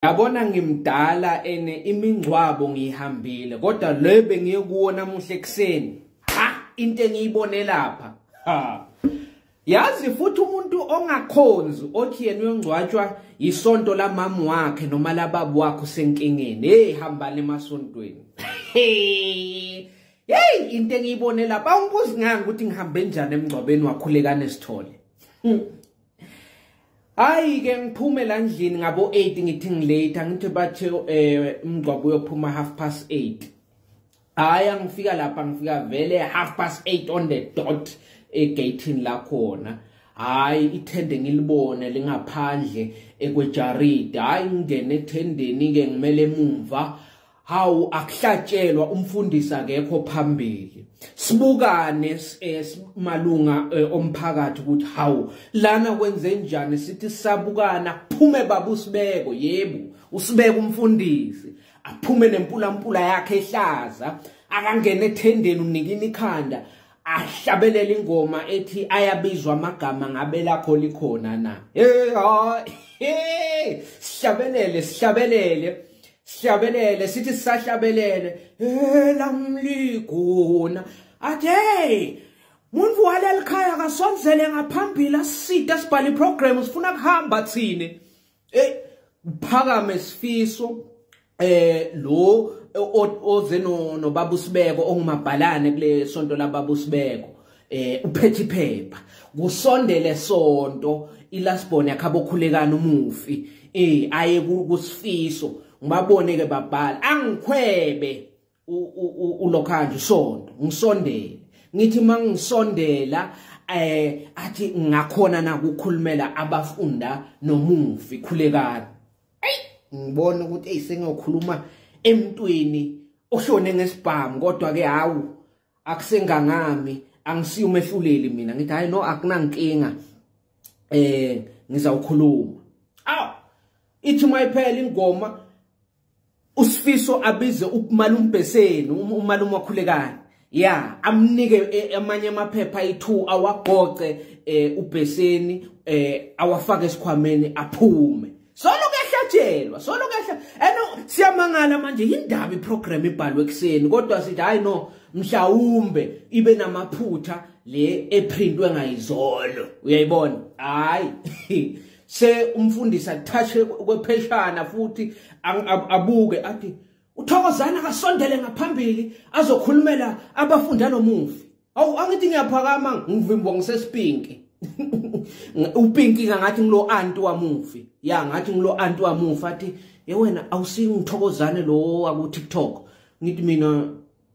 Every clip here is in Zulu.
Yabona ngimdala ene imingcwabo ngiyihambile kodwa le bengiyekuona namuhla ekseni into engiyibone lapha yazi futhi umuntu ongakhonzi othi yena uyongcwatshwa isonto lamama wakhe noma lababa wakhe usenkingeni hamba emasontweni into engiyibone lapha awungibuzi ngani ukuthi ngihambe njani emngcwabeni wakhulekana Sithole Hayi ke ngiphume la ndlini ngabo 8 ngithi ngilate ngithi bathe umngcwabo uyophuma 8:30 hayi ngifika lapha ngifika vele 8:30 on the dot egateini la khona hayi ithende ngilibone lingaphandle ekwejaridi hayi ngene ethendeni ke ngimele emumva hawu akuhlatshelwa umfundisi akekho phambili sibukane malunga omphakathi ukuthi hawu lana kwenze njani sithi sabukana kuphume baba uSibeko yebo uSibeko umfundisi aphume nempula yakhe ehlaza akangena ethendeni unikini ikhanda ahlabelele ingoma ethi ayabizwa amagama ngabe lakho likhona na sihlabelele sithi sisahlabelele lamligona athe muntu waleli khaya kasonzele ngaphambili asida sibhala iprogram sifuna kuhamba thine uphakame sifiso lo oze no baba uSibeko ongumabhalane kule sonto la baba uSibeko uphethe iphepha kusondele sonto ilasibone yakhabokhulekana umufi aye kusifiso ngibabone ke babhala angikhwebe ulokhanje sonto ngisondele ngithi mangisondela athi ngakhona na ukukhulumela abafunda nomufi khulekana ngibona ukuthi sengiyokhuluma emntweni oshone ngesibhamu kodwa ke hawu akusengangami angisiyo umehluleli mina ngithi hayi no akunankinga ngizawukhuluma ithi mayiphela ingoma uSifiso abize ukumalumbeseni umalume wakhulekana amnike amanye amaphepha ayi2 awagoce ubheseni awafaka esikhwameni aphume solo kuyahlatshelwa siyamangala manje indaba iprogram ibhalwe ekseni kodwa sithi hayi no mhlawumbe ibe namaphutha le eprintwe ngayizolo uyayibona hayi se umfundisi athatshe kwepheshana futhi abuke athi uThokozani akasondele ngaphambili azokhulumela abafunda nomufi awu angithi ngiyaphakama ngivimbo ngisesipinki upinki ngathi ngilo anti wamufi ngathi ngilo anti wamufi athi wena awusingi uThokozane lo aku TikTok ngithi mina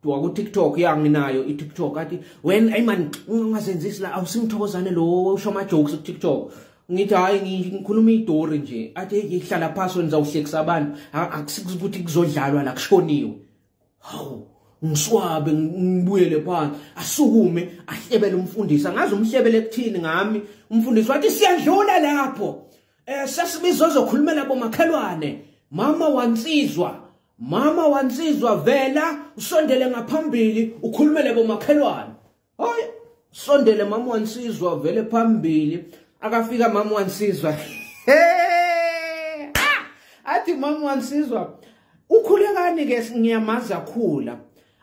waku TikTok nginayo iTikTok athi wena ayimani ungazenzisi la awusingi uThokozane lo usho ama jokes ku TikTok ngithi hayi ngikhuluma idori nje athi ngihlala phansi wenzawuhlekisa abantu akusikuthi kuzodlalwa la kushoniwe hawu ngiswabe ngibuyele phansi asukume ahlebele umfundisi angazi umhlebele kuthini ngami umfundisi wathi siyadlula lapho sasibizwa zokhulumela bomakhelwane mama wansizwa vela usondele ngaphambili ukhulumele bomakhelwane hayi sondele mama wansizwa vele phambili akafika mama wansizwa athi mama wansizwa ukhulekani ke ngiyamaza khula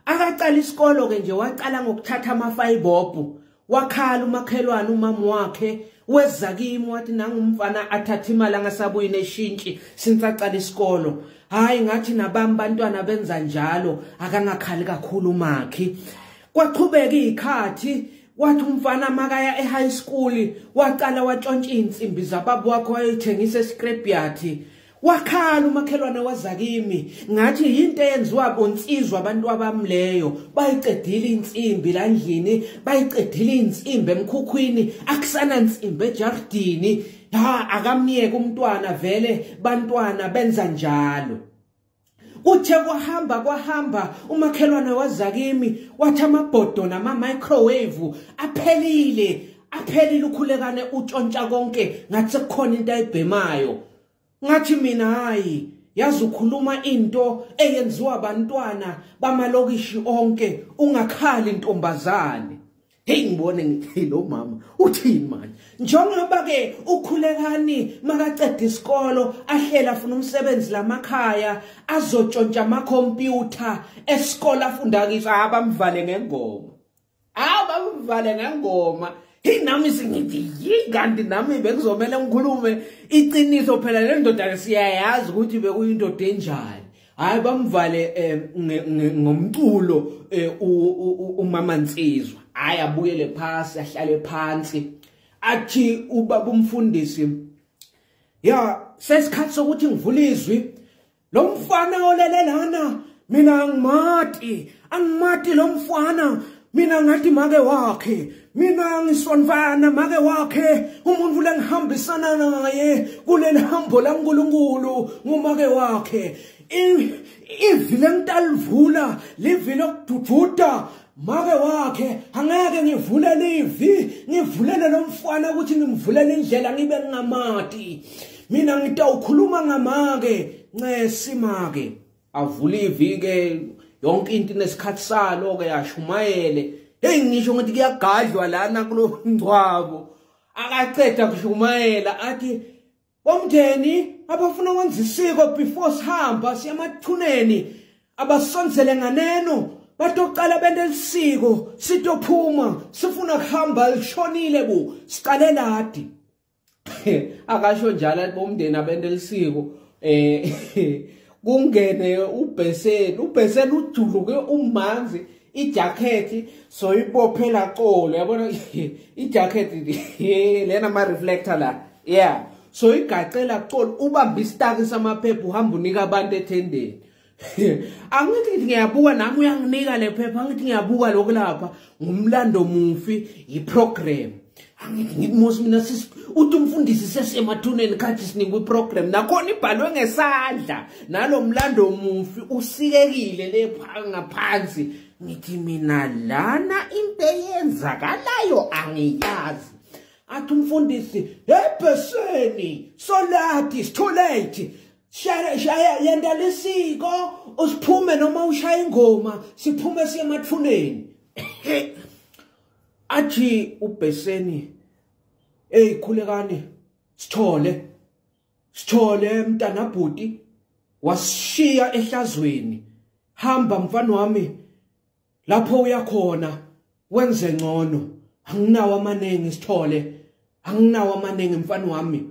akaqala isikolo ke nje waqala ngokuthatha amafayibhobhu wakhala umakhelwane umama wakhe weza kimi wathi nangumfana athatha imali angasabuyi neshintshi since aqala isikolo hayi ngathi nabami bantwana benza njalo akangakhali kakhulu umakhi kwaqhubeka izikhathi wathi umfana makaya ehigh school waqala watshontsha insimbi zababa wakhe wayethengisa escrapyard wakhala umakhelwane wazakimi ngathi into eyenziwa bonsizwa abantu abamleyo bayiqedile insimbi la ndlini bayiqedile insimbi emkhukhwini akusana insimbi ejardini akamniyeke umntwana vele bantwana benza njalo kuthe kwahamba umakhelwane wazakimi wathi amabhodo nama microwave aphelile ukhulekane utshontsha konke ngathi kukhona into ayibhemayo ngathi mina hayi yazi ukhuluma into eyenziwa abantwana bamalokishi onke ungakhali intombazane hey ngibone ngithi lo mama uthini manje njengoba ke ukhulekani makaceda isikolo ahlela afuna umsebenzi lamakhaya azotshontsha ama computer esikole afunda kiso abamvale ngengoma abamvale ngengoma hinami singithi yikanti nami bekuzomela ngikhulume iqiniso phela le ndoda siyayazi ukuthi bekuyindoda enjani hayi bamvale ngomculo umama Nsizwa hayi abuyele phansi ahlale phansi athi ubaba umfundisi ya sesikhathi sokuthi ngivule izwi lo mfana olelelana mina angimati lo mfana mina ngathi make wakhe mina ngisonfana make wakhe umuntu lengihambisana naye kuleli hambo laNkulunkulu ngumake wakhe ivile ngitalivula livile okudududa make wakhe angeke ngivule livi ngivulele lo mfana ukuthi ngimvulele indlela ngibe ngamati mina ngitawukhuluma ngamake ncesi make avula ivi ke yonke into nesikhathi salo ke yashumayele hey ngisho ukuthi kuyagadlwa lana kulo mngcwabo akaceda kushumayela athi bomndeni abafuna ukwenza isiko before sihamba siyamathuneni abasonzele nganeno batoqala bende lisiko sitophuma sifuna kuhamba lishonile bu siqale ladi akasho njalo bomndeni abende lisiko kungene ubheseni ujuluke umanzi ijacket so ibophela qolo yabona ijacket lena ama reflector la yeah so igaqela qolo ubamba isitaki samaphepha uhamba unika abantu ethendeni angithi ngiyabuka nami uyanginika lephepha angithi ngiyabuka lokho lapha ngumlando mufi iprogram angithi ngimosi mina uthi umfundisi sesemathuneni khathi sinikwe iprogram nakhona ibhalwe ngesandla nalomlando mufi usikekile lepha ngaphansi ngithi mina lana into eyenzakalayo angiyazi athi umfundisi ebheseni solati it's too late shaya yenda lesiko usiphume noma ushaya ingoma siphume siye emathuneni athi ubheseni hey khulekani sithole mntana bhuti washiya ehlazweni hamba mfana wami lapho uyakhona wenze ngcono anginawo amanengi sithole anginawo amanengi mfana wami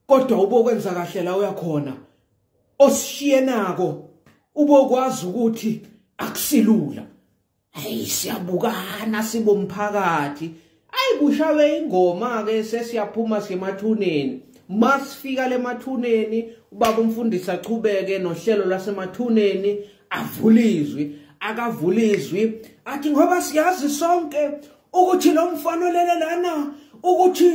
kodwa ubokwenza kahle la uyakhona osishiye nako ubokwazi ukuthi akusilula hey siyabukana sibomphakathi ayibushawe ingoma ke sesiyaphuma semathuneni masifika lemathuneni ubaba umfundisi achubeke nohlelo lasemathuneni avulizwi akavulizwi athi ngoba siyazi sonke ukuthi lo mfana olelelana ukuthi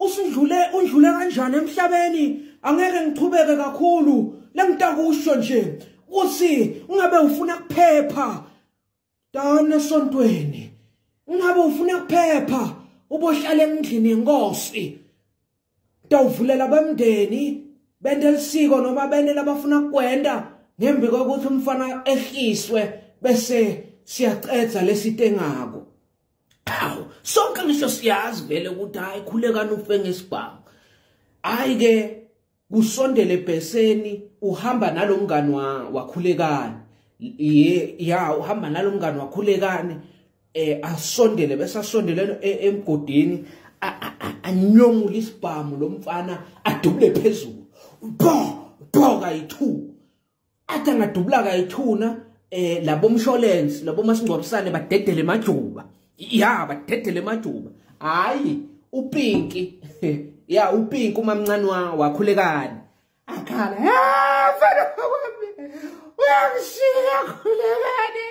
undlule kanjani emhlabeni angeke ngichubeke kakhulu lengitakusho nje uthi ungabe ufuna kuphepha dana esontweni ungabe ufuna kuphepha ubohlala endlini yenkosi tawuvulela bemndeni bende lisiko noma bende labafuna kwenda ngembi kokuthi umfana ehliswe bese siyaqedza lesitengako awu sonke ngisho siyazi vele ukuthi hayi khulekani ufe ngesibhamu hayi ke kusondele ebheseni uhamba nalomngani wakhulekani ya uhamba nalomngani wakhulekani asondele bese asondele emgodini anyongula isibhamu lomfana adubule phezulu bo kayithu athi angadubula kayithuna labo msholensi labo masingcwabisane badedele emajuba ya badedele emajuba hayi upinki ya upinki umamncane wakhulekani akhala mfana wami uyangishiya khulekani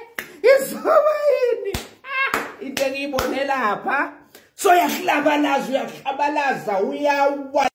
izoba yini into engiyibone lapha so uyahlabalaza uyawa